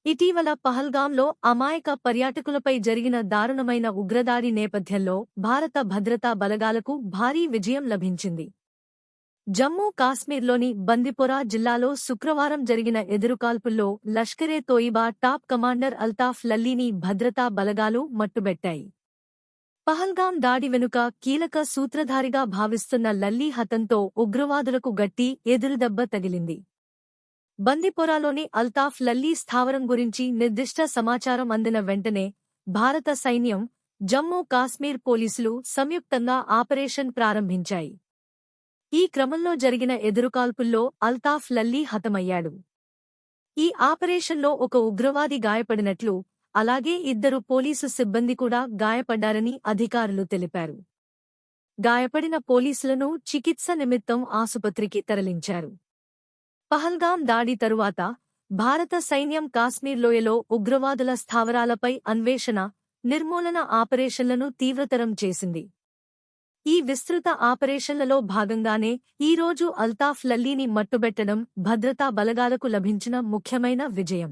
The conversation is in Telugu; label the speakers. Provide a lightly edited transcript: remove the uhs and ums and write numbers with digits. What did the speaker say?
Speaker 1: ఇటీవల పహల్గాంలో అమాయక పర్యాటకులపై జరిగిన దారుణమైన ఉగ్రదాడి నేపథ్యంలో భారత భద్రతా బలగాలకు భారీ విజయం లభించింది. జమ్మూ కాశ్మీర్లోని బందిపోరా జిల్లాలో శుక్రవారం జరిగిన ఎదురుకాల్పుల్లో లష్కరే తోయిబా టాప్ కమాండర్ అల్తాఫ్ లల్లీని భద్రతా బలగాలు మట్టుబెట్టాయి. పహల్గాం దాడి వెనుక కీలక సూత్రధారిగా భావిస్తున్న లల్లీ హతంతో ఉగ్రవాదులకు గట్టి ఎదురుదెబ్బ తగిలింది. బందిపోరాలోని అల్తాఫ్ లల్లీ స్థావరం గురించి నిర్దిష్ట సమాచారం అందిన వెంటనే భారత సైన్యం, జమ్మూ కాశ్మీర్ పోలీసులు సంయుక్తంగా ఆపరేషన్ ప్రారంభించాయి. ఈ క్రమంలో జరిగిన ఎదురుకాల్పుల్లో అల్తాఫ్ లల్లీ హతమయ్యాడు. ఈ ఆపరేషన్లో ఒక ఉగ్రవాది గాయపడినట్లు, అలాగే 2 పోలీసు సిబ్బంది కూడా గాయపడ్డారని అధికారులు తెలిపారు. గాయపడిన పోలీసులను చికిత్స నిమిత్తం ఆసుపత్రికి తరలించారు. పహల్గాం దాడి తరువాత భారత సైన్యం కాశ్మీర్ లోయలో ఉగ్రవాదుల స్థావరాలపై అన్వేషణ, నిర్మూలన ఆపరేషన్లను తీవ్రతరం చేసింది. ఈ విస్తృత ఆపరేషన్లలో భాగంగానే ఈ రోజు అల్తాఫ్ లల్లీని మట్టుబెట్టడం భద్రతా బలగాలకు లభించిన ముఖ్యమైన విజయం.